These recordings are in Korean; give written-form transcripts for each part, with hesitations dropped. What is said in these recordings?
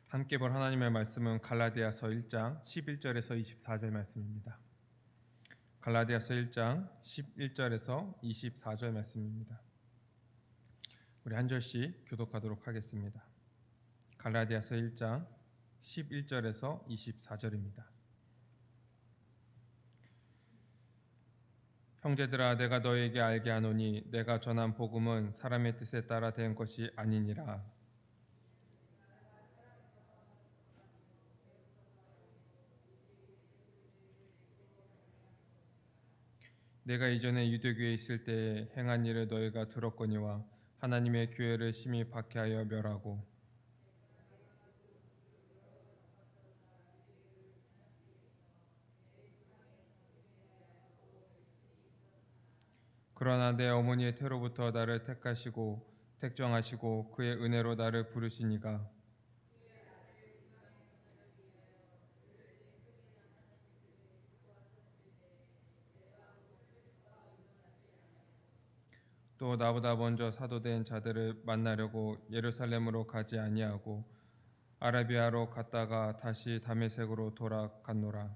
함께 볼 하나님의 말씀은 갈라디아서 1장 11절에서 24절 말씀입니다. 갈라디아서 1장 11절에서 24절 말씀입니다. 우리 한 절씩 교독하도록 하겠습니다. 갈라디아서 1장 11절에서 24절입니다. 형제들아, 내가 너에게 알게 하노니 내가 전한 복음은 사람의 뜻에 따라 된 것이 아니니라. 내가 이전에 유대교에 있을 때에 행한 일을 너희가 들었거니와 하나님의 교회를 심히 박해하여 멸하고 그러나 내 어머니의 태로부터 나를 택하시고 택정하시고 그의 은혜로 나를 부르시니가 또 나보다 먼저 사도된 자들을 만나려고 예루살렘으로 가지 아니하고 아라비아로 갔다가 다시 다메섹으로 돌아갔노라.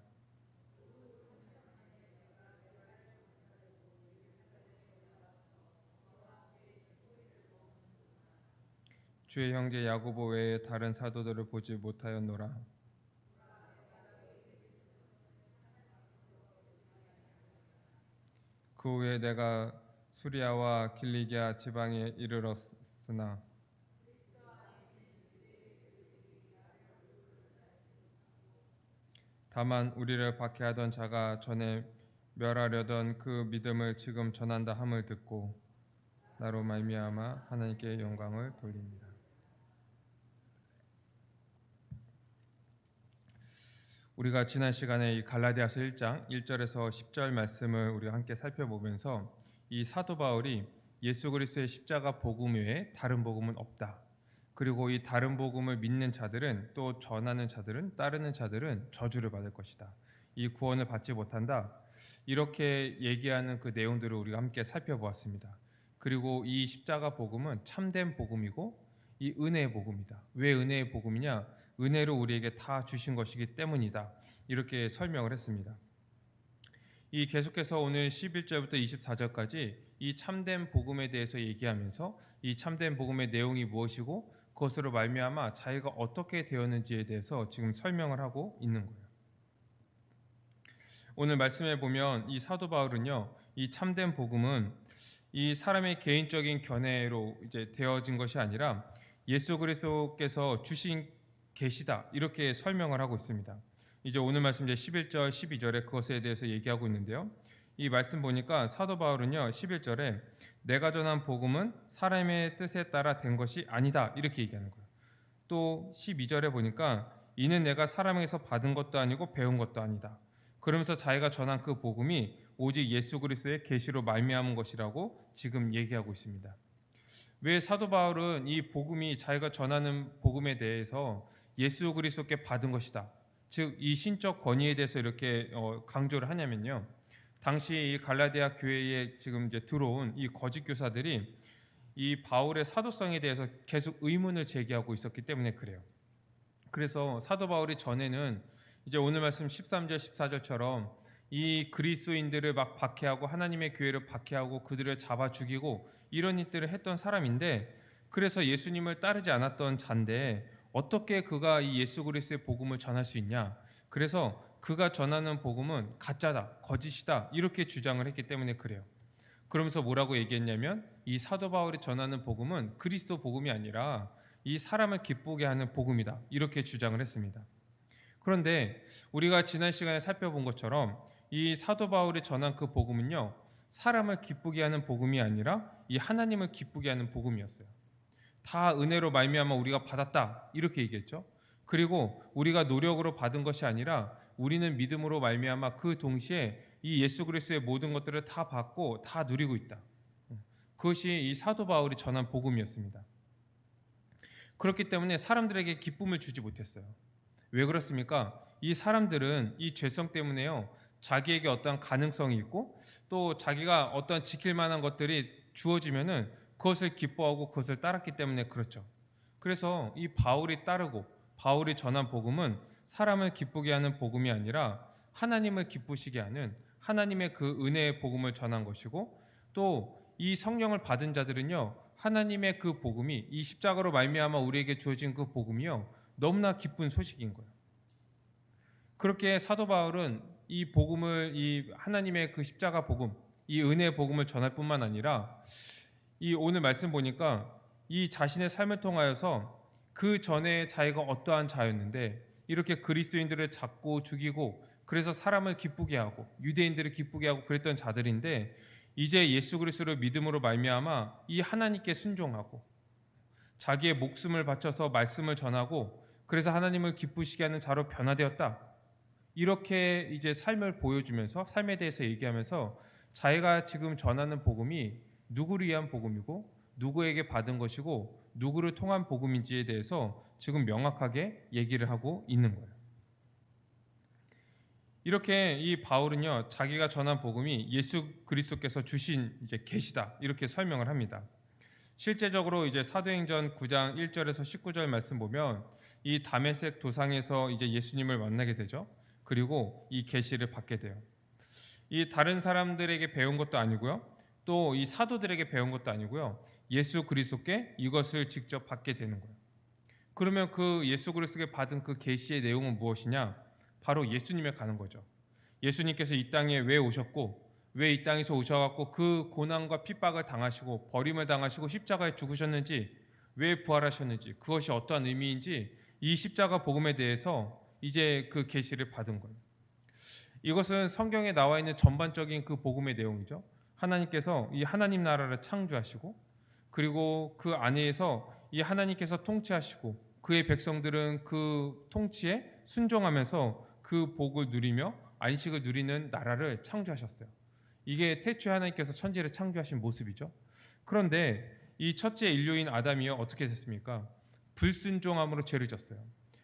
주의 형제 야고보 외에 다른 사도들을 보지 못하였노라. 그 후에 내가 수리아와 길리기아 지방에 이르렀으나 다만 우리를 박해하던 자가 전에 멸하려던 그 믿음을 지금 전한다 함을 듣고 나로 말미암아 하나님께 영광을 돌립니다. 우리가 지난 시간에 이 갈라디아서 1장 1절에서 10절 말씀을 우리가 함께 살펴보면서 이 사도 바울이 예수 그리스도의 십자가 복음 외에 다른 복음은 없다. 그리고 이 다른 복음을 믿는 자들은 또 전하는 자들은 따르는 자들은 저주를 받을 것이다. 이 구원을 받지 못한다. 이렇게 얘기하는 그 내용들을 우리가 함께 살펴보았습니다. 그리고 이 십자가 복음은 참된 복음이고 이 은혜의 복음이다. 왜 은혜의 복음이냐? 은혜로 우리에게 다 주신 것이기 때문이다. 이렇게 설명을 했습니다. 이 계속해서 오늘 11절부터 24절까지 이 참된 복음에 대해서 얘기하면서 이 참된 복음의 내용이 무엇이고 그것으로 말미암아 자기가 어떻게 되었는지에 대해서 지금 설명을 하고 있는 거예요. 오늘 말씀에 보면 이 사도 바울은요, 이 참된 복음은 이 사람의 개인적인 견해로 이제 되어진 것이 아니라 예수 그리스도께서 주신 계시다 이렇게 설명을 하고 있습니다. 이제 오늘 말씀 이제 11절, 12절에 그것에 대해서 얘기하고 있는데요. 이 말씀 보니까 사도 바울은요 11절에 내가 전한 복음은 사람의 뜻에 따라 된 것이 아니다 이렇게 얘기하는 거예요. 또 12절에 보니까 이는 내가 사람에게서 받은 것도 아니고 배운 것도 아니다. 그러면서 자기가 전한 그 복음이 오직 예수 그리스도의 계시로 말미암은 것이라고 지금 얘기하고 있습니다. 왜 사도 바울은 이 복음이 자기가 전하는 복음에 대해서 예수 그리스도께 받은 것이다. 즉 이 신적 권위에 대해서 이렇게 강조를 하냐면요. 당시 이 갈라디아 교회에 지금 이제 들어온 이 거짓 교사들이 이 바울의 사도성에 대해서 계속 의문을 제기하고 있었기 때문에 그래요. 그래서 사도 바울이 전에는 이제 오늘 말씀 13절 14절처럼 이 그리스도인들을 막 박해하고 하나님의 교회를 박해하고 그들을 잡아 죽이고 이런 일들을 했던 사람인데 그래서 예수님을 따르지 않았던 자인데 어떻게 그가 이 예수 그리스도의 복음을 전할 수 있냐? 그래서 그가 전하는 복음은 가짜다, 거짓이다 이렇게 주장을 했기 때문에 그래요. 그러면서 뭐라고 얘기했냐면 이 사도 바울이 전하는 복음은 그리스도 복음이 아니라 이 사람을 기쁘게 하는 복음이다 이렇게 주장을 했습니다. 그런데 우리가 지난 시간에 살펴본 것처럼 이 사도 바울이 전한 그 복음은요 사람을 기쁘게 하는 복음이 아니라 이 하나님을 기쁘게 하는 복음이었어요. 다 은혜로 말미암아 우리가 받았다 이렇게 얘기했죠. 그리고 우리가 노력으로 받은 것이 아니라 우리는 믿음으로 말미암아 그 동시에 이 예수 그리스도의 모든 것들을 다 받고 다 누리고 있다. 그것이 이 사도 바울이 전한 복음이었습니다. 그렇기 때문에 사람들에게 기쁨을 주지 못했어요. 왜 그렇습니까? 이 사람들은 이 죄성 때문에요 자기에게 어떤 가능성이 있고 또 자기가 어떤 지킬 만한 것들이 주어지면은 그것을 기뻐하고 그것을 따랐기 때문에 그렇죠. 그래서 이 바울이 따르고 바울이 전한 복음은 사람을 기쁘게 하는 복음이 아니라 하나님을 기쁘시게 하는 하나님의 그 은혜의 복음을 전한 것이고, 또 이 성령을 받은 자들은요, 하나님의 그 복음이, 이 십자가로 말미암아 우리에게 주어진 그 복음이요, 너무나 기쁜 소식인 거예요. 그렇게 사도 바울은 이 복음을, 이 하나님의 그 십자가 복음, 이 은혜의 복음을 전할 뿐만 아니라, 이 오늘 말씀 보니까 이 자신의 삶을 통하여서 그 전에 자기가 어떠한 자였는데 이렇게 그리스도인들을 잡고 죽이고, 그래서 사람을 기쁘게 하고 유대인들을 기쁘게 하고 그랬던 자들인데, 이제 예수 그리스도를 믿음으로 말미암아 이 하나님께 순종하고 자기의 목숨을 바쳐서 말씀을 전하고, 그래서 하나님을 기쁘시게 하는 자로 변화되었다. 이렇게 이제 삶을 보여주면서, 삶에 대해서 얘기하면서 자기가 지금 전하는 복음이 누구를 위한 복음이고 누구에게 받은 것이고 누구를 통한 복음인지에 대해서 지금 명확하게 얘기를 하고 있는 거예요. 이렇게 이 바울은요, 자기가 전한 복음이 예수 그리스도께서 주신 이제 계시다, 이렇게 설명을 합니다. 실제적으로 이제 사도행전 9장 1절에서 19절 말씀 보면 이 다메섹 도상에서 이제 예수님을 만나게 되죠. 그리고 이 계시를 받게 돼요. 이 다른 사람들에게 배운 것도 아니고요, 또 이 사도들에게 배운 것도 아니고요, 예수 그리스도께 이것을 직접 받게 되는 거예요. 그러면 그 예수 그리스도께 받은 그 계시의 내용은 무엇이냐? 바로 예수님에 가는 거죠. 예수님께서 이 땅에 왜 오셨고, 왜 이 땅에서 오셔갖고 그 고난과 핍박을 당하시고 버림을 당하시고 십자가에 죽으셨는지, 왜 부활하셨는지, 그것이 어떠한 의미인지, 이 십자가 복음에 대해서 이제 그 계시를 받은 거예요. 이것은 성경에 나와 있는 전반적인 그 복음의 내용이죠. 하나님께서 이 하나님 나라를 창조하시고, 그리고 그 안에서 이 하나님께서 통치하시고, 그의 백성들은 그 통치에 순종하면서 그 복을 누리며 안식을 누리는 나라를 창조하셨어요. 이게 태초에 하나님께서 천지를 창조하신 모습이죠. 그런데 이 첫째 인류인 아담이요, 어떻게 됐습니까? 불순종함으로 죄를 졌어요.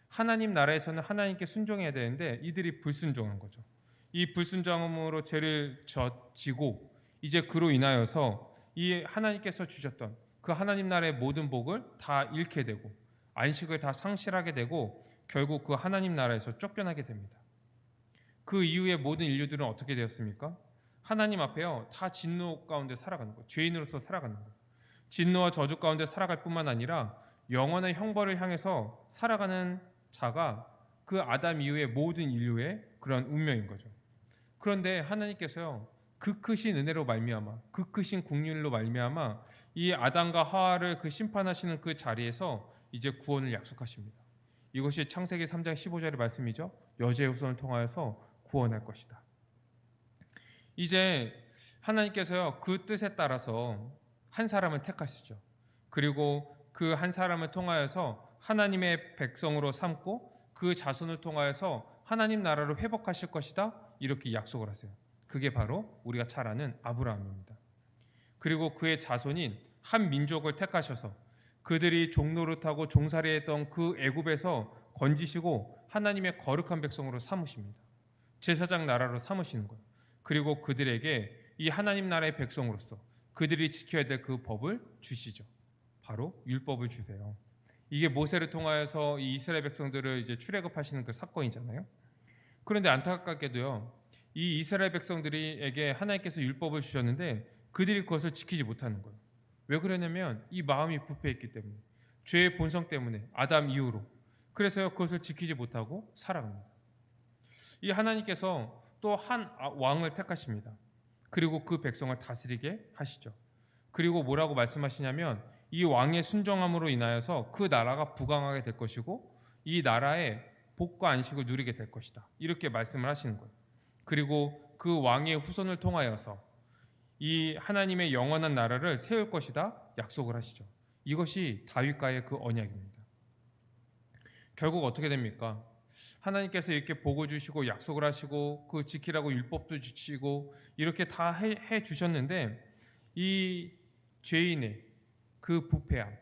하나님 나라에서는 하나님께 순종해야 되는데 이들이 불순종한 거죠. 이 불순종함으로 죄를 지고, 이제 그로 인하여서 이 하나님께서 주셨던 그 하나님 나라의 모든 복을 다 잃게 되고 안식을 다 상실하게 되고 결국 그 하나님 나라에서 쫓겨나게 됩니다. 그 이후에 모든 인류들은 어떻게 되었습니까? 하나님 앞에요, 다 진노 가운데 살아가는 거예요. 죄인으로서 살아가는 거예요. 진노와 저주 가운데 살아갈 뿐만 아니라 영원한 형벌을 향해서 살아가는 자가 그 아담 이후의 모든 인류의 그런 운명인 거죠. 그런데 하나님께서요, 그 크신 은혜로 말미암아, 그 크신 긍휼로 말미암아 이 아담과 하와를 그 심판하시는 그 자리에서 이제 구원을 약속하십니다. 이것이 창세기 3장 15절의 말씀이죠. 여자의 후손을 통하여서 구원할 것이다. 이제 하나님께서요, 그 뜻에 따라서 한 사람을 택하시죠. 그리고 그 한 사람을 통하여서 하나님의 백성으로 삼고 그 자손을 통하여서 하나님 나라를 회복하실 것이다, 이렇게 약속을 하세요. 그게 바로 우리가 잘 아는 아브라함입니다. 그리고 그의 자손인 한 민족을 택하셔서 그들이 종노릇하고 종살이했던 그 애굽에서 건지시고 하나님의 거룩한 백성으로 삼으십니다. 제사장 나라로 삼으시는 거예요. 그리고 그들에게 이 하나님 나라의 백성으로서 그들이 지켜야 될 그 법을 주시죠. 바로 율법을 주세요. 이게 모세를 통하여서 이 이스라엘 백성들을 이제 출애굽하시는 그 사건이잖아요. 그런데 안타깝게도요, 이 이스라엘 백성들에게 하나님께서 율법을 주셨는데 그들이 그것을 지키지 못하는 거예요. 왜 그러냐면 이 마음이 부패했기 때문에, 죄의 본성 때문에, 아담 이후로. 그래서요, 그것을 지키지 못하고 살아갑니다. 이 하나님께서 또 한 왕을 택하십니다. 그리고 그 백성을 다스리게 하시죠. 그리고 뭐라고 말씀하시냐면 이 왕의 순종함으로 인하여서 그 나라가 부강하게 될 것이고 이 나라의 복과 안식을 누리게 될 것이다, 이렇게 말씀을 하시는 거예요. 그리고 그 왕의 후손을 통하여서 이 하나님의 영원한 나라를 세울 것이다, 약속을 하시죠. 이것이 다윗과의 그 언약입니다. 결국 어떻게 됩니까? 하나님께서 이렇게 복을 주시고 약속을 하시고 그 지키라고 율법도 주시고 이렇게 다 해 주셨는데 이 죄인의 그 부패함,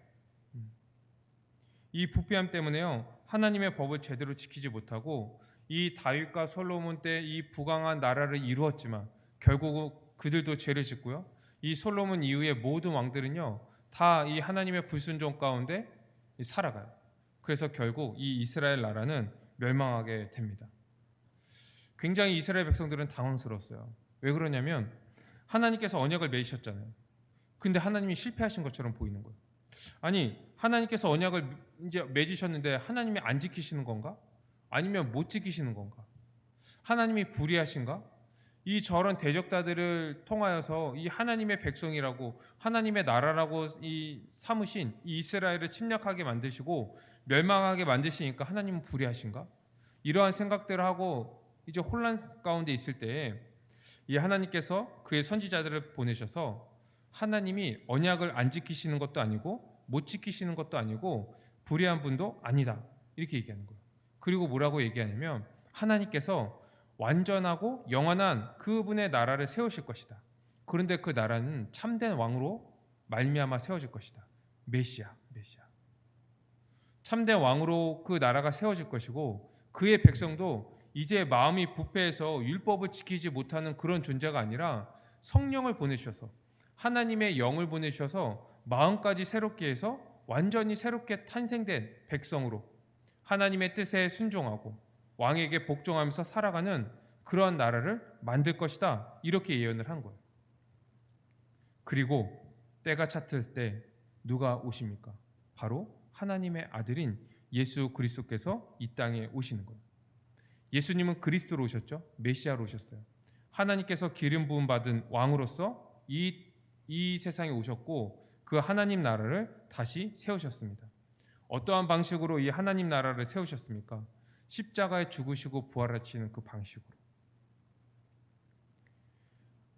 이 부패함 때문에요, 하나님의 법을 제대로 지키지 못하고 이 다윗과 솔로몬 때 이 부강한 나라를 이루었지만 결국 그들도 죄를 짓고요, 이 솔로몬 이후의 모든 왕들은요 다 이 하나님의 불순종 가운데 살아가요. 그래서 결국 이 이스라엘 나라는 멸망하게 됩니다. 굉장히 이스라엘 백성들은 당황스러웠어요. 왜 그러냐면 하나님께서 언약을 맺으셨잖아요. 근데 하나님이 실패하신 것처럼 보이는 거예요. 아니, 하나님께서 언약을 이제 맺으셨는데 하나님이 안 지키시는 건가? 아니면 못 지키시는 건가? 하나님이 불의하신가? 이 저런 대적자들을 통하여서 이 하나님의 백성이라고 하나님의 나라라고 이 삼으신 이 이스라엘을 침략하게 만드시고 멸망하게 만드시니까 하나님은 불의하신가? 이러한 생각들을 하고 이제 혼란 가운데 있을 때에 이 하나님께서 그의 선지자들을 보내셔서 하나님이 언약을 안 지키시는 것도 아니고 못 지키시는 것도 아니고 불의한 분도 아니다, 이렇게 얘기하는 거예요. 그리고 뭐라고 얘기하냐면 하나님께서 완전하고 영원한 그분의 나라를 세우실 것이다. 그런데 그 나라는 참된 왕으로 말미암아 세워질 것이다. 메시아. 참된 왕으로 그 나라가 세워질 것이고 그의 백성도 이제 마음이 부패해서 율법을 지키지 못하는 그런 존재가 아니라 성령을 보내주셔서 하나님의 영을 보내주셔서 마음까지 새롭게 해서 완전히 새롭게 탄생된 백성으로 하나님의 뜻에 순종하고 왕에게 복종하면서 살아가는 그러한 나라를 만들 것이다, 이렇게 예언을 한 거예요. 그리고 때가 찼을 때 누가 오십니까? 바로 하나님의 아들인 예수 그리스도께서 이 땅에 오시는 거예요. 예수님은 그리스도로 오셨죠. 메시아로 오셨어요. 하나님께서 기름 부음 받은 왕으로서 이 세상에 오셨고 그 하나님 나라를 다시 세우셨습니다. 어떠한 방식으로 이 하나님 나라를 세우셨습니까? 십자가에 죽으시고 부활하시는 그 방식으로.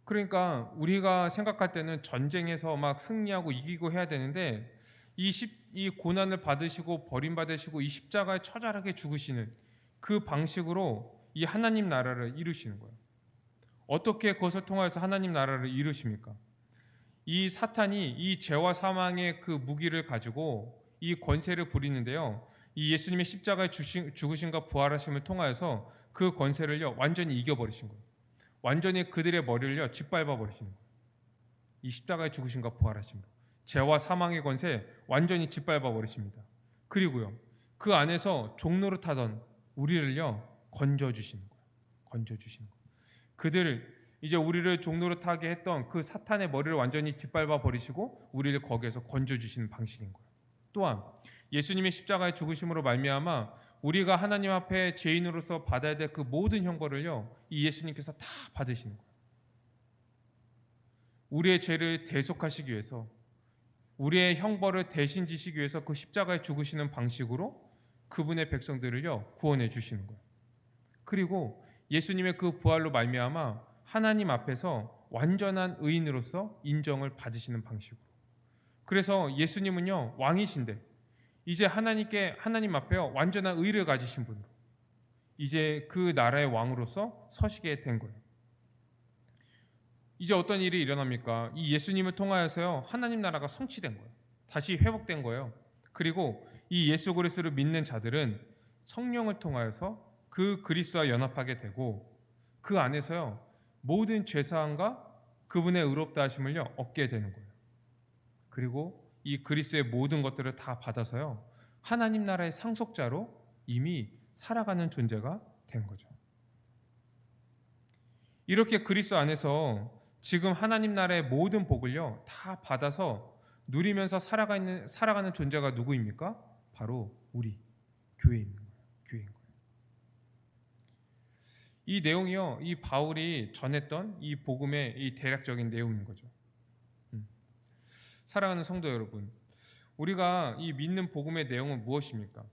그러니까 우리가 생각할 때는 전쟁에서 막 승리하고 이기고 해야 되는데 이 고난을 받으시고 버림받으시고 이 십자가에 처절하게 죽으시는 그 방식으로 이 하나님 나라를 이루시는 거예요. 어떻게 그것을 통해서 하나님 나라를 이루십니까? 이 사탄이 이 죄와 사망의 그 무기를 가지고 이 권세를 부리는데요. 이 예수님의 십자가에 죽으심과 부활하심을 통하여서 그 권세를요 완전히 이겨버리신 거예요. 완전히 그들의 머리를요 짓밟아 버리시는 거예요. 이 십자가에 죽으심과 부활하심으로 죄와 사망의 권세 완전히 짓밟아 버리십니다. 그리고요 그 안에서 종로를 타던 우리를요 건져 주시는 거예요. 건져 주시는 거예요. 그들 이제 우리를 종로로 타게 했던 그 사탄의 머리를 완전히 짓밟아 버리시고 우리를 거기에서 건져 주시는 방식인 거예요. 또한 예수님의 십자가의 죽으심으로 말미암아 우리가 하나님 앞에 죄인으로서 받아야 될 그 모든 형벌을요 이 예수님께서 다 받으시는 거예요. 우리의 죄를 대속하시기 위해서 우리의 형벌을 대신 지시기 위해서 그 십자가에 죽으시는 방식으로 그분의 백성들을요 구원해 주시는 거예요. 그리고 예수님의 그 부활로 말미암아 하나님 앞에서 완전한 의인으로서 인정을 받으시는 방식으로. 그래서 예수님은요 왕이신데 이제 하나님 앞에요 완전한 의를 가지신 분으로 이제 그 나라의 왕으로서 서시게 된 거예요. 이제 어떤 일이 일어납니까? 이 예수님을 통하여서요 하나님 나라가 성취된 거예요. 다시 회복된 거예요. 그리고 이 예수 그리스도를 믿는 자들은 성령을 통하여서 그 그리스도와 연합하게 되고 그 안에서요 모든 죄사함과 그분의 의롭다 하심을요 얻게 되는 거예요. 그리고 이 그리스도의 모든 것들을 다 받아서요 하나님 나라의 상속자로 이미 살아가는 존재가 된 거죠. 이렇게 그리스도 안에서 지금 하나님 나라의 모든 복을요 다 받아서 누리면서 살아가는 존재가 누구입니까? 바로 우리 교회인 거예요. 교회인 거예요. 이 내용이요 이 바울이 전했던 이 복음의 이 대략적인 내용인 거죠. 사랑하는 성도 여러분, 우리가 이 믿는 복음의 내용은 무엇입니까?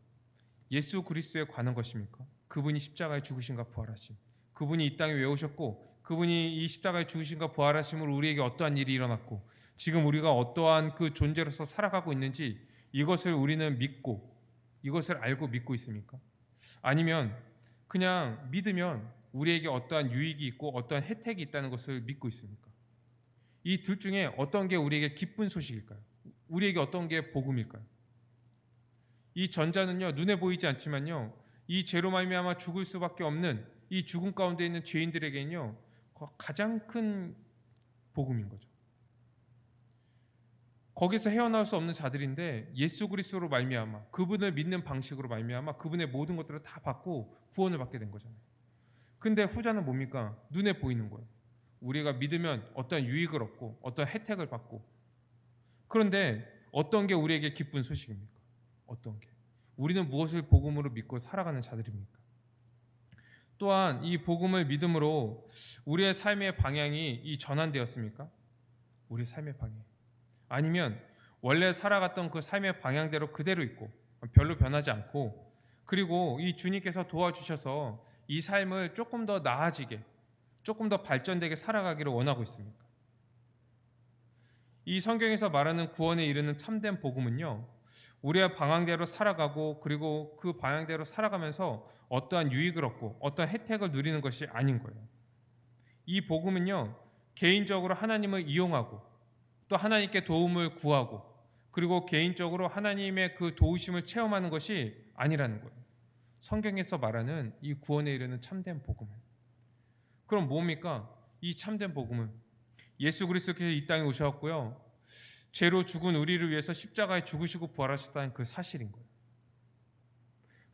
예수 그리스도에 관한 것입니까? 그분이 십자가에 죽으신가 부활하심, 그분이 이 땅에 왜 오셨고 그분이 이 십자가에 죽으신가 부활하심으로 우리에게 어떠한 일이 일어났고 지금 우리가 어떠한 그 존재로서 살아가고 있는지 이것을 우리는 믿고 이것을 알고 믿고 있습니까? 아니면 그냥 믿으면 우리에게 어떠한 유익이 있고 어떠한 혜택이 있다는 것을 믿고 있습니까? 이 둘 중에 어떤 게 우리에게 기쁜 소식일까요? 우리에게 어떤 게 복음일까요? 이 전자는요 눈에 보이지 않지만요 이 죄로 말미암아 죽을 수밖에 없는 이 죽음 가운데 있는 죄인들에게는요 가장 큰 복음인 거죠. 거기서 헤어나올 수 없는 자들인데 예수 그리스도로 말미암아 그분을 믿는 방식으로 말미암아 그분의 모든 것들을 다 받고 구원을 받게 된 거잖아요. 근데 후자는 뭡니까? 눈에 보이는 거예요. 우리가 믿으면 어떤 유익을 얻고 어떤 혜택을 받고. 그런데 어떤 게 우리에게 기쁜 소식입니까? 어떤 게? 우리는 무엇을 복음으로 믿고 살아가는 자들입니까? 또한 이 복음을 믿음으로 우리의 삶의 방향이 전환되었습니까? 우리 삶의 방향. 아니면 원래 살아갔던 그 삶의 방향대로 그대로 있고 별로 변하지 않고, 그리고 이 주님께서 도와주셔서 이 삶을 조금 더 나아지게, 조금 더 발전되게 살아가기를 원하고 있습니까? 이 성경에서 말하는 구원에 이르는 참된 복음은요, 우리의 방향대로 살아가고 그리고 그 방향대로 살아가면서 어떠한 유익을 얻고 어떠한 혜택을 누리는 것이 아닌 거예요. 이 복음은요, 개인적으로 하나님을 이용하고 또 하나님께 도움을 구하고 그리고 개인적으로 하나님의 그 도우심을 체험하는 것이 아니라는 거예요. 성경에서 말하는 이 구원에 이르는 참된 복음은. 그럼 뭡니까? 이 참된 복음은 예수 그리스도께서 이 땅에 오셨고요, 죄로 죽은 우리를 위해서 십자가에 죽으시고 부활하셨다는 그 사실인 거예요.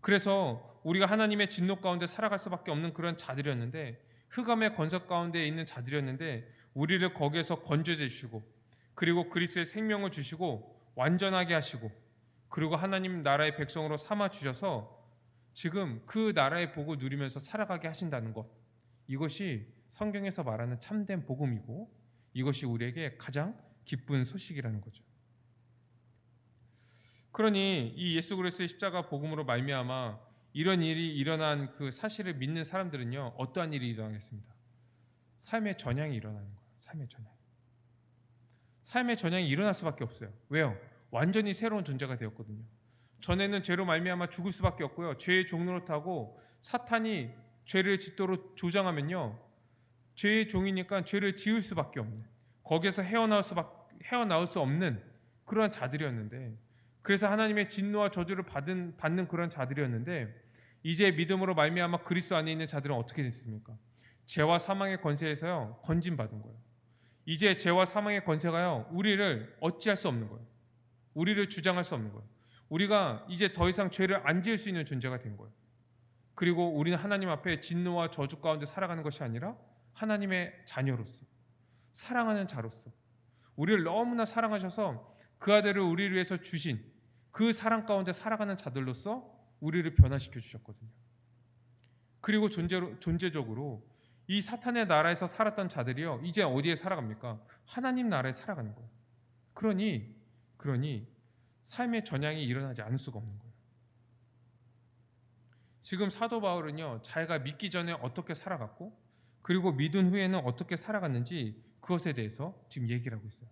그래서 우리가 하나님의 진노 가운데 살아갈 수밖에 없는 그런 자들이었는데, 흑암의 권석 가운데 있는 자들이었는데 우리를 거기에서 건져내 주시고 그리고 그리스도의 생명을 주시고 완전하게 하시고 그리고 하나님 나라의 백성으로 삼아 주셔서 지금 그 나라의 복을 누리면서 살아가게 하신다는 것, 이것이 성경에서 말하는 참된 복음이고 이것이 우리에게 가장 기쁜 소식이라는 거죠. 그러니 이 예수 그리스도의 십자가 복음으로 말미암아 이런 일이 일어난 그 사실을 믿는 사람들은요, 어떠한 일이 일어나겠습니다. 삶의 전향이 일어나는 거예요. 삶의 전향. 삶의 전향이 일어날 수밖에 없어요. 왜요? 완전히 새로운 존재가 되었거든요. 전에는 죄로 말미암아 죽을 수밖에 없고요, 죄의 종로를 타고 사탄이 죄를 짓도록 조장하면요, 죄의 종이니까 죄를 지을 수밖에 없는, 거기에서 헤어나올 수 없는 그러한 자들이었는데, 그래서 하나님의 진노와 저주를 받는 그런 자들이었는데, 이제 믿음으로 말미암아 그리스도 안에 있는 자들은 어떻게 됐습니까? 죄와 사망의 권세에서요 건진받은 거예요. 이제 죄와 사망의 권세가요 우리를 어찌할 수 없는 거예요. 우리를 주장할 수 없는 거예요. 우리가 이제 더 이상 죄를 안 지을 수 있는 존재가 된 거예요. 그리고 우리는 하나님 앞에 진노와 저주 가운데 살아가는 것이 아니라 하나님의 자녀로서, 사랑하는 자로서, 우리를 너무나 사랑하셔서 그 아들을 우리를 위해서 주신 그 사랑 가운데 살아가는 자들로서 우리를 변화시켜 주셨거든요. 그리고 존재적으로 이 사탄의 나라에서 살았던 자들이요, 이제 어디에 살아갑니까? 하나님 나라에 살아가는 거예요. 그러니 삶의 전향이 일어나지 않을 수가 없는 거예요. 지금 사도 바울은요, 자기가 믿기 전에 어떻게 살아갔고 그리고 믿은 후에는 어떻게 살아갔는지 그것에 대해서 지금 얘기를 하고 있어요.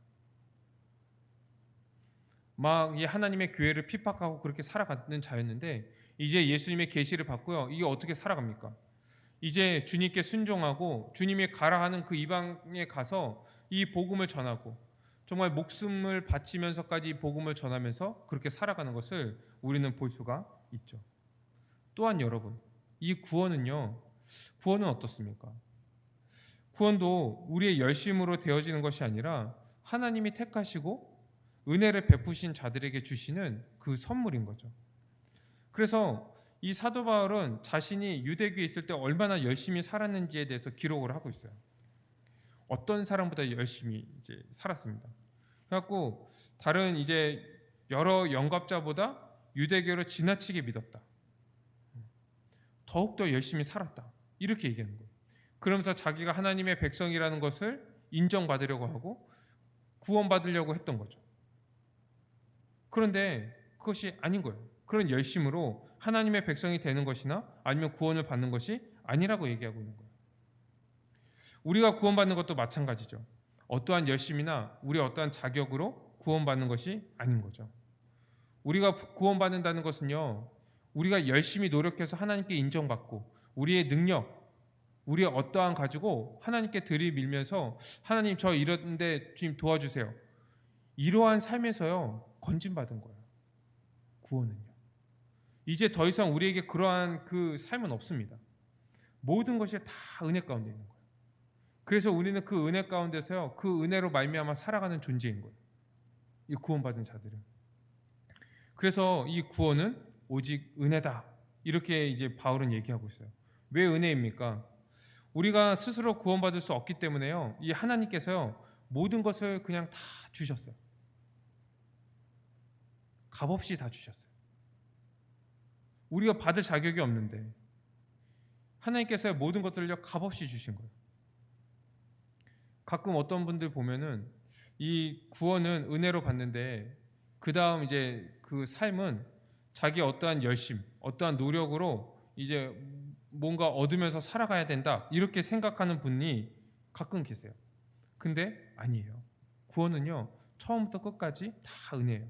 막 이 하나님의 교회를 핍박하고 그렇게 살아가는 자였는데 이제 예수님의 계시를 받고요, 이게 어떻게 살아갑니까? 이제 주님께 순종하고 주님이 가라 하는 그 이방에 가서 이 복음을 전하고 정말 목숨을 바치면서까지 복음을 전하면서 그렇게 살아가는 것을 우리는 볼 수가 있죠. 또한 여러분, 이 구원은 어떻습니까? 구원도 우리의 열심으로 되어지는 것이 아니라 하나님이 택하시고 은혜를 베푸신 자들에게 주시는 그 선물인 거죠. 그래서 이 사도 바울은 자신이 유대교에 있을 때 얼마나 열심히 살았는지에 대해서 기록을 하고 있어요. 어떤 사람보다 열심히 이제 살았습니다. 그래갖고 다른 이제 여러 영갑자보다 유대교를 지나치게 믿었다. 더욱더 열심히 살았다. 이렇게 얘기하는 거예요. 그러면서 자기가 하나님의 백성이라는 것을 인정받으려고 하고 구원받으려고 했던 거죠. 그런데 그것이 아닌 거예요. 그런 열심으로 하나님의 백성이 되는 것이나 아니면 구원을 받는 것이 아니라고 얘기하고 있는 거예요. 우리가 구원받는 것도 마찬가지죠. 어떠한 열심이나 우리 어떠한 자격으로 구원받는 것이 아닌 거죠. 우리가 구원받는다는 것은요, 우리가 열심히 노력해서 하나님께 인정받고 우리의 능력, 우리의 어떠한 가지고 하나님께 들이밀면서 하나님 저 이런데 지금 도와주세요, 이러한 삶에서요 건진받은 거예요. 구원은요. 이제 더 이상 우리에게 그러한 그 삶은 없습니다. 모든 것이 다 은혜 가운데 있는 거예요. 그래서 우리는 그 은혜 가운데서요 그 은혜로 말미암아 살아가는 존재인 거예요. 이 구원받은 자들은. 그래서 이 구원은 오직 은혜다. 이렇게 이제 바울은 얘기하고 있어요. 왜 은혜입니까? 우리가 스스로 구원받을 수 없기 때문에요. 이 하나님께서요. 모든 것을 그냥 다 주셨어요. 값없이 다 주셨어요. 우리가 받을 자격이 없는데 하나님께서 모든 것들을 값없이 주신 거예요. 가끔 어떤 분들 보면은 이 구원은 은혜로 받는데 그 다음 이제 그 삶은 자기 어떠한 열심, 어떠한 노력으로 이제 뭔가 얻으면서 살아가야 된다 이렇게 생각하는 분이 가끔 계세요. 근데 아니에요. 구원은요 처음부터 끝까지 다 은혜예요.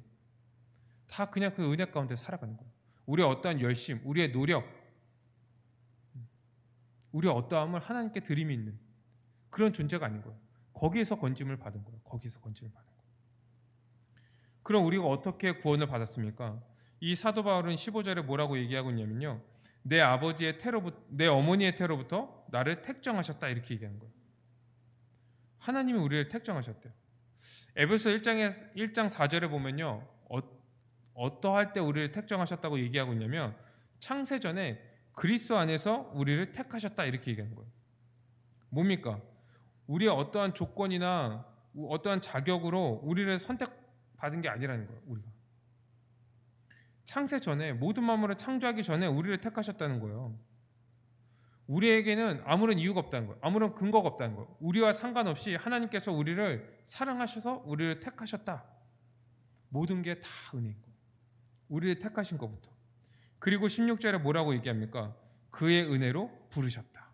다 그냥 그 은혜 가운데 살아가는 거예요. 우리의 어떠한 열심, 우리의 노력, 우리의 어떠함을 하나님께 드림이 있는 그런 존재가 아닌 거예요. 거기에서 건짐을 받은 거예요. 거기에서 건짐을 받은 거예요. 그럼 우리가 어떻게 구원을 받았습니까? 이 사도 바울은 15절에 뭐라고 얘기하고 있냐면요. 내 어머니의 태로부터 나를 택정하셨다 이렇게 얘기하는 거예요. 하나님이 우리를 택정하셨대요. 에베소 1장 4절에 보면요. 어떠할 때 우리를 택정하셨다고 얘기하고 있냐면 창세전에 그리스도 안에서 우리를 택하셨다 이렇게 얘기하는 거예요. 뭡니까? 우리의 어떠한 조건이나 어떠한 자격으로 우리를 선택받은 게 아니라는 거예요. 우리가 창세 전에 모든 만물을 창조하기 전에 우리를 택하셨다는 거예요. 우리에게는 아무런 이유가 없다는 거예요. 아무런 근거가 없다는 거예요. 우리와 상관없이 하나님께서 우리를 사랑하셔서 우리를 택하셨다. 모든 게 다 은혜인 거예요. 우리를 택하신 것부터. 그리고 16절에 뭐라고 얘기합니까? 그의 은혜로 부르셨다.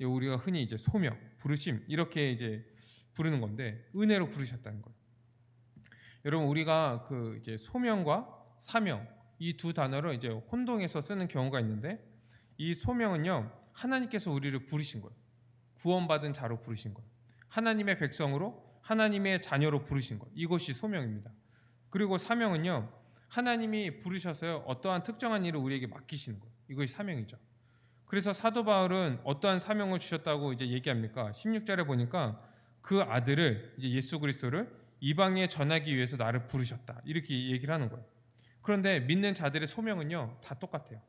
우리가 흔히 이제 소명, 부르심 이렇게 이제 부르는 건데 은혜로 부르셨다는 거예요. 여러분 우리가 그 이제 소명과 사명 이 두 단어를 이제 혼동해서 쓰는 경우가 있는데 이 소명은요 하나님께서 우리를 부르신 거예요. 구원받은 자로 부르신 거예요. 하나님의 백성으로 하나님의 자녀로 부르신 거예요. 이것이 소명입니다. 그리고 사명은요 하나님이 부르셔서요 어떠한 특정한 일을 우리에게 맡기시는 거예요. 이것이 사명이죠. 그래서 사도 바울은 어떠한 사명을 주셨다고 이제 얘기합니까? 16절에 보니까 그 아들을 이제 예수 그리스도를 이방에 전하기 위해서 나를 부르셨다. 이렇게 얘기를 하는 거예요. 그런데 믿는 자들의 소명은요 다 똑같아요.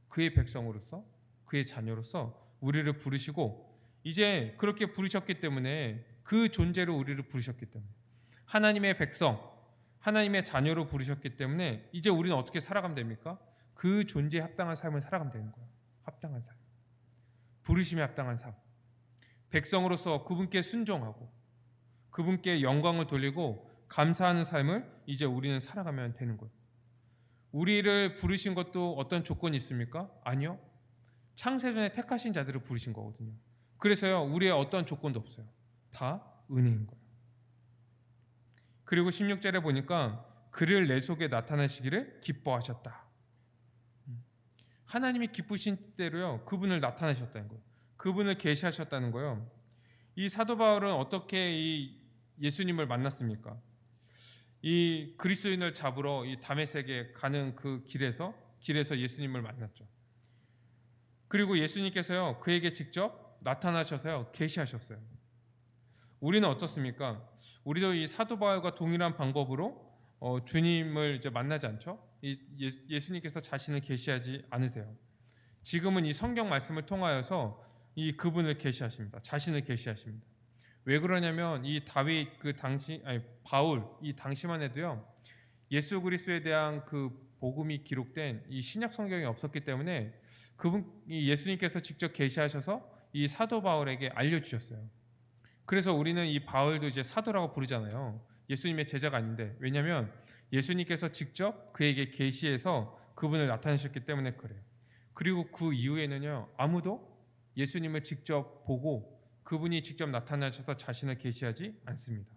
그의 백성으로서 그의 자녀로서 우리를 부르시고 이제 그렇게 부르셨기 때문에 그 존재로 우리를 부르셨기 때문에 하나님의 백성, 하나님의 자녀로 부르셨기 때문에 이제 우리는 어떻게 살아가면 됩니까? 그 존재에 합당한 삶을 살아가면 되는 거예요. 합당한 삶. 부르심에 합당한 삶. 백성으로서 그분께 순종하고 그분께 영광을 돌리고 감사하는 삶을 이제 우리는 살아가면 되는 거예요. 우리를 부르신 것도 어떤 조건이 있습니까? 아니요. 창세전에 택하신 자들을 부르신 거거든요. 그래서요. 우리의 어떤 조건도 없어요. 다 은혜인 거예요. 그리고 16절에 보니까 그를 내 속에 나타내시기를 기뻐하셨다. 하나님이 기쁘신 대로요. 그분을 나타내셨다는 거예요. 그분을 계시하셨다는 거예요. 이 사도 바울은 어떻게 이 예수님을 만났습니까? 이 그리스도인을 잡으러 이 다메섹에 가는 그 길에서 예수님을 만났죠. 그리고 예수님께서요 그에게 직접 나타나셔서요 계시하셨어요. 우리는 어떻습니까? 우리도 이 사도 바울과 동일한 방법으로 주님을 이제 만나지 않죠? 예수님께서 자신을 계시하지 않으세요. 지금은 이 성경 말씀을 통하여서 이 그분을 계시하십니다. 자신을 계시하십니다. 왜 그러냐면 이 다윗 바울 이 당시만 해도요 예수 그리스도에 대한 그 복음이 기록된 이 신약 성경이 없었기 때문에 이 예수님께서 직접 계시하셔서 이 사도 바울에게 알려주셨어요. 그래서 우리는 이 바울도 이제 사도라고 부르잖아요. 예수님의 제자가 아닌데 왜냐하면 예수님께서 직접 그에게 계시해서 그분을 나타내셨기 때문에 그래요. 그리고 그 이후에는요 아무도 예수님을 직접 보고 그분이 직접 나타나셔서 자신을 계시하지 않습니다.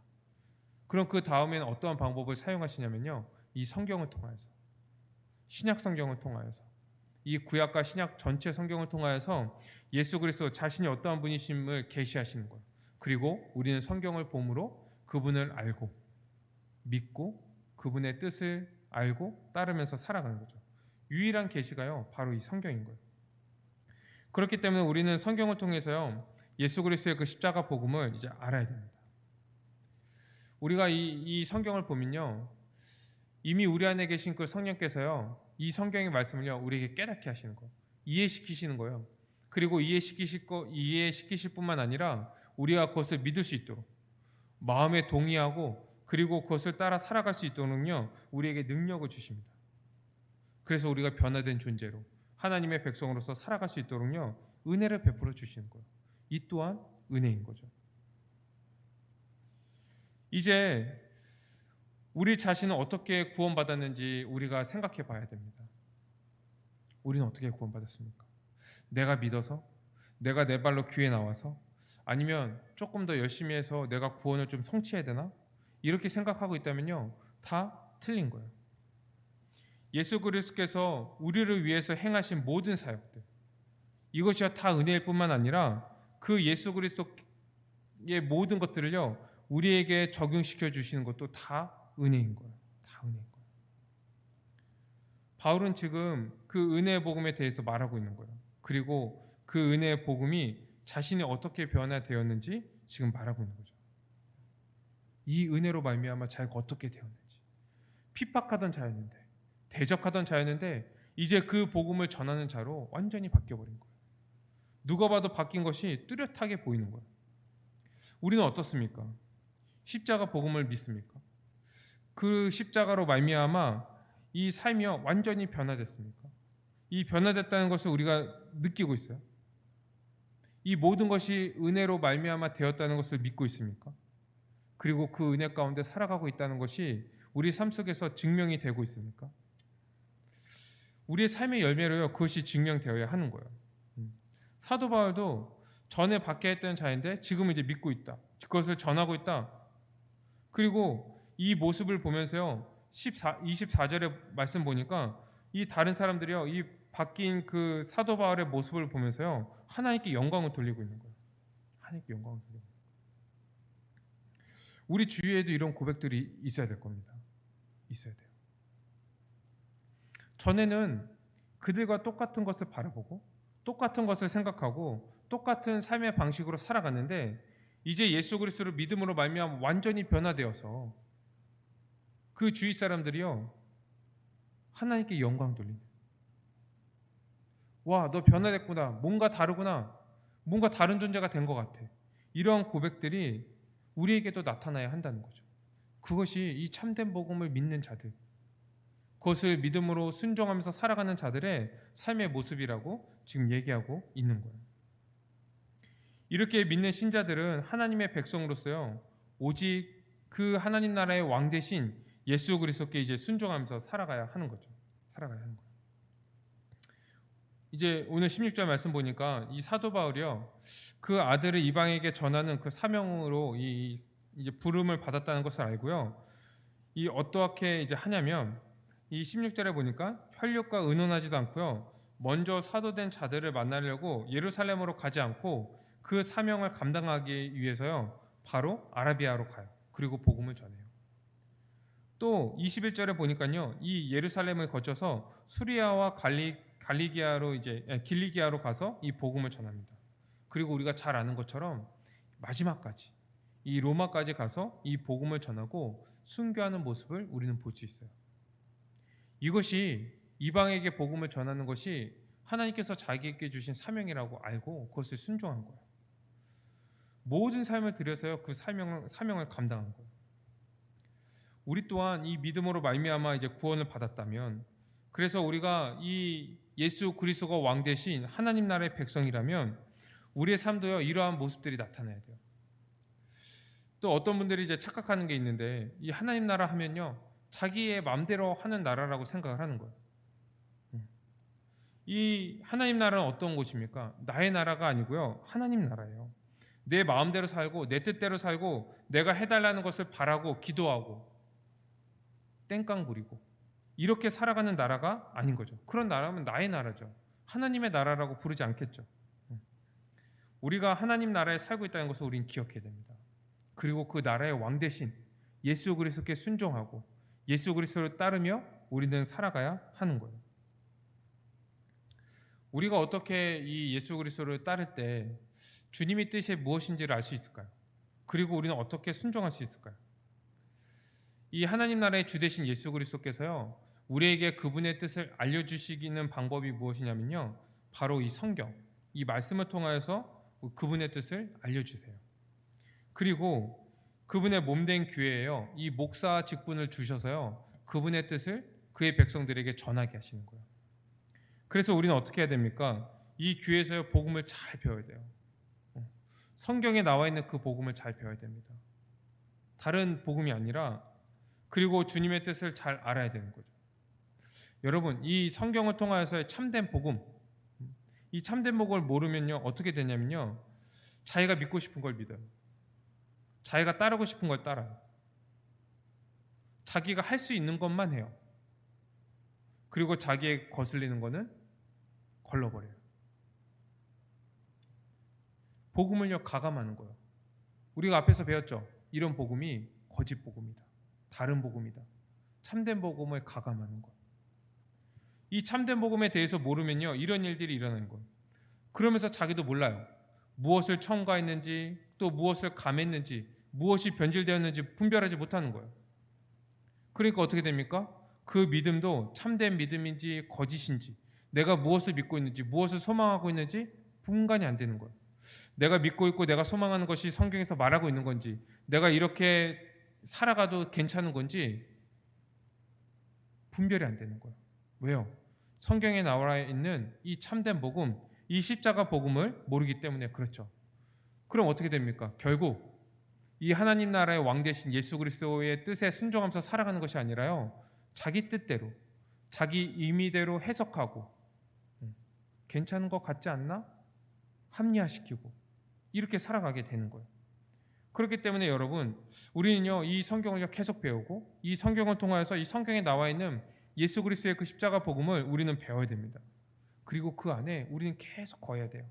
그럼 그 다음에는 어떠한 방법을 사용하시냐면요 이 성경을 통하여서 신약 성경을 통하여서 이 구약과 신약 전체 성경을 통하여서 예수 그리스도 자신이 어떠한 분이심을 계시하시는 거예요. 그리고 우리는 성경을 봄으로 그분을 알고 믿고 그분의 뜻을 알고 따르면서 살아가는 거죠. 유일한 계시가요 바로 이 성경인 거예요. 그렇기 때문에 우리는 성경을 통해서요 예수 그리스도의 그 십자가 복음을 이제 알아야 됩니다. 우리가 이 성경을 보면요, 이미 우리 안에 계신 그 성령께서요, 이 성경의 말씀을요 우리에게 깨닫게 하시는 거예요. 이해시키시는 거예요. 그리고 이해시키실 뿐만 아니라 우리가 그것을 믿을 수 있도록 마음에 동의하고, 그리고 그것을 따라 살아갈 수 있도록요 우리에게 능력을 주십니다. 그래서 우리가 변화된 존재로 하나님의 백성으로서 살아갈 수 있도록요 은혜를 베풀어 주시는 거예요. 이 또한 은혜인 거죠. 이제 우리 자신은 어떻게 구원받았는지 우리가 생각해 봐야 됩니다. 우리는 어떻게 구원받았습니까? 내가 믿어서? 내가 내 발로 귀에 나와서? 아니면 조금 더 열심히 해서 내가 구원을 좀 성취해야 되나? 이렇게 생각하고 있다면요 다 틀린 거예요. 예수 그리스도께서 우리를 위해서 행하신 모든 사역들, 이것이 다 은혜일 뿐만 아니라 그 예수 그리스도의 모든 것들을요 우리에게 적용시켜 주시는 것도 다 은혜인 거예요. 다 은혜인 거예요. 바울은 지금 그 은혜의 복음에 대해서 말하고 있는 거예요. 그리고 그 은혜의 복음이 자신이 어떻게 변화되었는지 지금 말하고 있는 거죠. 이 은혜로 말미암아 자기가 어떻게 되었는지. 핍박하던 자였는데, 대적하던 자였는데 이제 그 복음을 전하는 자로 완전히 바뀌어버린 거예요. 누가 봐도 바뀐 것이 뚜렷하게 보이는 거예요. 우리는 어떻습니까? 십자가 복음을 믿습니까? 그 십자가로 말미암아 이 삶이 완전히 변화됐습니까? 이 변화됐다는 것을 우리가 느끼고 있어요. 이 모든 것이 은혜로 말미암아 되었다는 것을 믿고 있습니까? 그리고 그 은혜 가운데 살아가고 있다는 것이 우리 삶 속에서 증명이 되고 있습니까? 우리의 삶의 열매로요 그것이 증명되어야 하는 거예요. 사도 바울도 전에 박해했던 자인데 지금 이제 믿고 있다. 그것을 전하고 있다. 그리고 이 모습을 보면서요 24절의 말씀 보니까 이 다른 사람들이요 이 바뀐 그 사도 바울의 모습을 보면서요 하나님께 영광을 돌리고 있는 거예요. 하나님께 영광을 돌리고. 우리 주위에도 이런 고백들이 있어야 될 겁니다. 있어야 돼요. 전에는 그들과 똑같은 것을 바라보고 똑같은 것을 생각하고 똑같은 삶의 방식으로 살아갔는데 이제 예수 그리스도를 믿음으로 말미암아 완전히 변화되어서 그 주위 사람들이요 하나님께 영광 돌리는, 와, 너 변화됐구나, 뭔가 다르구나, 뭔가 다른 존재가 된 것 같아, 이러한 고백들이 우리에게도 나타나야 한다는 거죠. 그것이 이 참된 복음을 믿는 자들, 그것을 믿음으로 순종하면서 살아가는 자들의 삶의 모습이라고 지금 얘기하고 있는 거예요. 이렇게 믿는 신자들은 하나님의 백성으로서요 오직 그 하나님 나라의 왕 대신 예수 그리스도께 이제 순종하면서 살아가야 하는 거죠. 살아가야 하는 거예요. 이제 오늘 16절 말씀 보니까 이 사도 바울이요 그 아들을 이방에게 전하는 그 사명으로 이제 부름을 받았다는 것을 알고요. 이 어떻게 이제 하냐면 이 16절에 보니까 혈육과 의논하지도 않고요. 먼저 사도된 자들을 만나려고 예루살렘으로 가지 않고 그 사명을 감당하기 위해서요. 바로 아라비아로 가요. 그리고 복음을 전해요. 또 21절에 보니까요. 이 예루살렘을 거쳐서 수리아와 길리기아로 가서 이 복음을 전합니다. 그리고 우리가 잘 아는 것처럼 마지막까지 이 로마까지 가서 이 복음을 전하고 순교하는 모습을 우리는 볼 수 있어요. 이것이 이방에게 복음을 전하는 것이 하나님께서 자기에게 주신 사명이라고 알고 그것을 순종한 거예요. 모든 삶을 들여서요 그 사명을 감당한 거예요. 우리 또한 이 믿음으로 말미암아 이제 구원을 받았다면, 그래서 우리가 이 예수 그리스도가 왕 대신 하나님 나라의 백성이라면 우리의 삶도요 이러한 모습들이 나타나야 돼요. 또 어떤 분들이 이제 착각하는 게 있는데 이 하나님 나라 하면요 자기의 마음대로 하는 나라라고 생각을 하는 거예요. 이 하나님 나라는 어떤 곳입니까? 나의 나라가 아니고요 하나님 나라예요. 내 마음대로 살고 내 뜻대로 살고 내가 해달라는 것을 바라고 기도하고 땡깡 부리고 이렇게 살아가는 나라가 아닌 거죠. 그런 나라면 나의 나라죠. 하나님의 나라라고 부르지 않겠죠. 우리가 하나님 나라에 살고 있다는 것을 우리는 기억해야 됩니다. 그리고 그 나라의 왕 대신 예수 그리스도께 순종하고 예수 그리스도를 따르며 우리는 살아가야 하는 거예요. 우리가 어떻게 이 예수 그리스도를 따를 때 주님의 뜻이 무엇인지를 알 수 있을까요? 그리고 우리는 어떻게 순종할 수 있을까요? 이 하나님 나라의 주 되신 예수 그리스도께서요, 우리에게 그분의 뜻을 알려주시기는 방법이 무엇이냐면요, 바로 이 성경, 이 말씀을 통하여서 그분의 뜻을 알려주세요. 그리고 그분의 몸된 교회에요, 이 목사 직분을 주셔서요, 그분의 뜻을 그의 백성들에게 전하게 하시는 거예요. 그래서 우리는 어떻게 해야 됩니까? 이 교회에서 복음을 잘 배워야 돼요. 성경에 나와 있는 그 복음을 잘 배워야 됩니다. 다른 복음이 아니라, 그리고 주님의 뜻을 잘 알아야 되는 거죠. 여러분, 이 성경을 통하여서의 참된 복음, 이 참된 복음을 모르면요, 어떻게 되냐면요, 자기가 믿고 싶은 걸 믿어요. 자기가 따르고 싶은 걸 따라요. 자기가 할 수 있는 것만 해요. 그리고 자기의 거슬리는 거는 걸러버려요. 복음을요, 가감하는 거예요. 우리가 앞에서 배웠죠. 이런 복음이 거짓 복음이다, 다른 복음이다. 참된 복음을 가감하는 것. 이 참된 복음에 대해서 모르면요, 이런 일들이 일어나는 거예요. 그러면서 자기도 몰라요. 무엇을 첨가했는지, 또 무엇을 감했는지, 무엇이 변질되었는지 분별하지 못하는 거예요. 그러니까 어떻게 됩니까? 그 믿음도 참된 믿음인지 거짓인지, 내가 무엇을 믿고 있는지, 무엇을 소망하고 있는지 분간이 안 되는 거예요. 내가 믿고 있고 내가 소망하는 것이 성경에서 말하고 있는 건지, 내가 이렇게 살아가도 괜찮은 건지 분별이 안 되는 거예요. 왜요? 성경에 나와 있는 이 참된 복음, 이 십자가 복음을 모르기 때문에 그렇죠. 그럼 어떻게 됩니까? 결국 이 하나님 나라의 왕 대신 예수 그리스도의 뜻에 순종하면서 살아가는 것이 아니라요, 자기 뜻대로, 자기 임의대로 해석하고, 괜찮은 것 같지 않나? 합리화시키고, 이렇게 살아가게 되는 거예요. 그렇기 때문에 여러분, 우리는요, 이 성경을 계속 배우고, 이 성경을 통하여서 이 성경에 나와 있는 예수 그리스도의 그 십자가 복음을 우리는 배워야 됩니다. 그리고 그 안에 우리는 계속 거해야 돼요.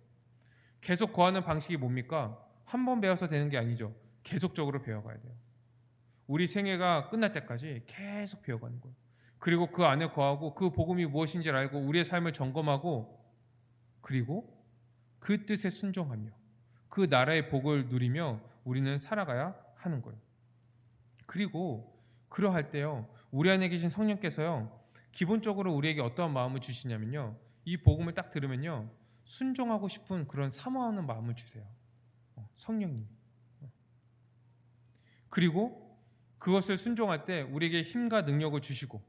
계속 거하는 방식이 뭡니까? 한 번 배워서 되는 게 아니죠. 계속적으로 배워가야 돼요. 우리 생애가 끝날 때까지 계속 배워가는 거예요. 그리고 그 안에 거하고 그 복음이 무엇인지를 알고 우리의 삶을 점검하고, 그리고 그 뜻에 순종하며 그 나라의 복을 누리며 우리는 살아가야 하는 거예요. 그리고 그러할 때요, 우리 안에 계신 성령께서요, 기본적으로 우리에게 어떠한 마음을 주시냐면요, 이 복음을 딱 들으면요, 순종하고 싶은 그런 사모하는 마음을 주세요. 성령님. 그리고 그것을 순종할 때 우리에게 힘과 능력을 주시고,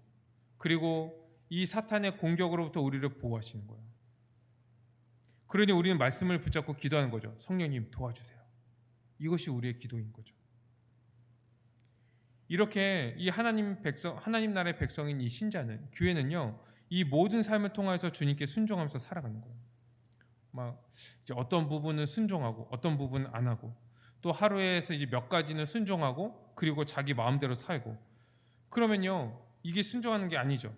그리고 이 사탄의 공격으로부터 우리를 보호하시는 거예요. 그러니 우리는 말씀을 붙잡고 기도하는 거죠. 성령님 도와주세요. 이것이 우리의 기도인 거죠. 이렇게 이 하나님 나라의 백성인 이 신자는, 교회는요, 이 모든 삶을 통해서 주님께 순종하면서 살아가는 거예요. 막 이제 어떤 부분은 순종하고 어떤 부분은 안 하고, 또 하루에서 이제 몇 가지는 순종하고, 그리고 자기 마음대로 살고. 그러면요, 이게 순종하는 게 아니죠.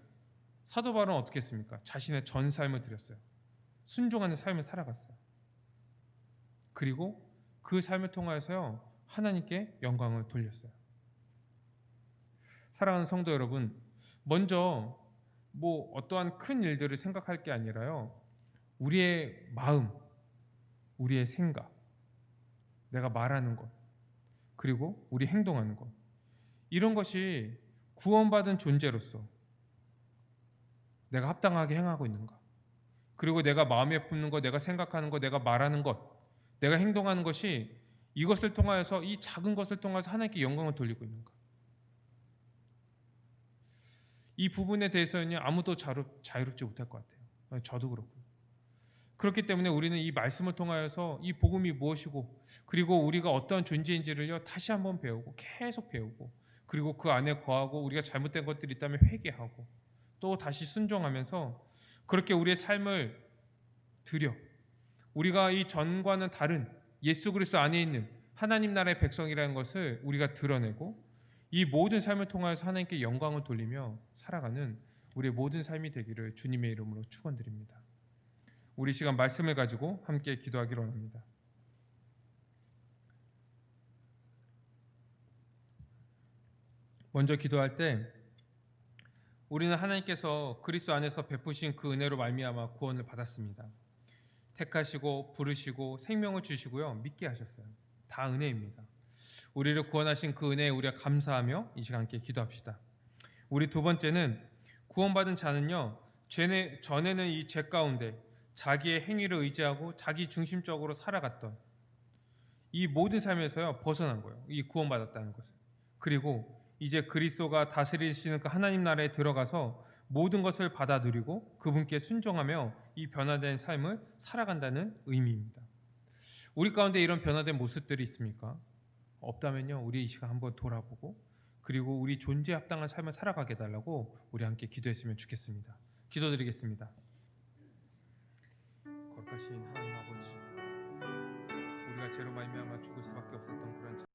사도 바울은 어떻게 했습니까? 자신의 전 삶을 드렸어요. 순종하는 삶을 살아갔어요. 그리고 그 삶을 통하여서요, 하나님께 영광을 돌렸어요. 사랑하는 성도 여러분, 먼저 뭐 어떠한 큰 일들을 생각할 게 아니라요, 우리의 마음, 우리의 생각, 내가 말하는 것, 그리고 우리 행동하는 것, 이런 것이 구원받은 존재로서 내가 합당하게 행하고 있는가, 그리고 내가 마음에 품는 것, 내가 생각하는 것, 내가 말하는 것, 내가 행동하는 것이 이것을 통하여서, 이 작은 것을 통해서 하나님께 영광을 돌리고 있는가, 이 부분에 대해서는 아무도 자유롭지 못할 것 같아요. 저도 그렇고요. 그렇기 때문에 우리는 이 말씀을 통하여서 이 복음이 무엇이고, 그리고 우리가 어떠한 존재인지를요, 다시 한번 배우고, 계속 배우고, 그리고 그 안에 거하고, 우리가 잘못된 것들이 있다면 회개하고, 또 다시 순종하면서 그렇게 우리의 삶을 드려, 우리가 이 전과는 다른 예수 그리스도 안에 있는 하나님 나라의 백성이라는 것을 우리가 드러내고, 이 모든 삶을 통하여서 하나님께 영광을 돌리며 살아가는 우리의 모든 삶이 되기를 주님의 이름으로 축원드립니다. 우리 시간 말씀을 가지고 함께 기도하기로 합니다. 먼저 기도할 때 우리는 하나님께서 그리스도 안에서 베푸신 그 은혜로 말미암아 구원을 받았습니다. 택하시고 부르시고 생명을 주시고요, 믿게 하셨어요. 다 은혜입니다. 우리를 구원하신 그 은혜에 우리가 감사하며 이 시간 함께 기도합시다. 우리 두 번째는 구원받은 자는요, 전에는 이 죄 가운데 자기의 행위를 의지하고 자기 중심적으로 살아갔던 이 모든 삶에서요 벗어난 거예요. 이 구원받았다는 것을. 그리고 이제 그리스도가 다스리시는 그 하나님 나라에 들어가서 모든 것을 받아 누리고 그분께 순종하며 이 변화된 삶을 살아간다는 의미입니다. 우리 가운데 이런 변화된 모습들이 있습니까? 없다면요, 우리 이 시간 한번 돌아보고 그리고 우리 존재에 합당한 삶을 살아가게 해달라고 우리 함께 기도했으면 좋겠습니다. 기도드리겠습니다. 거룩하신 하나님 아버지, 우리가 죄로 말미암아 죽을 수밖에 없었던 그런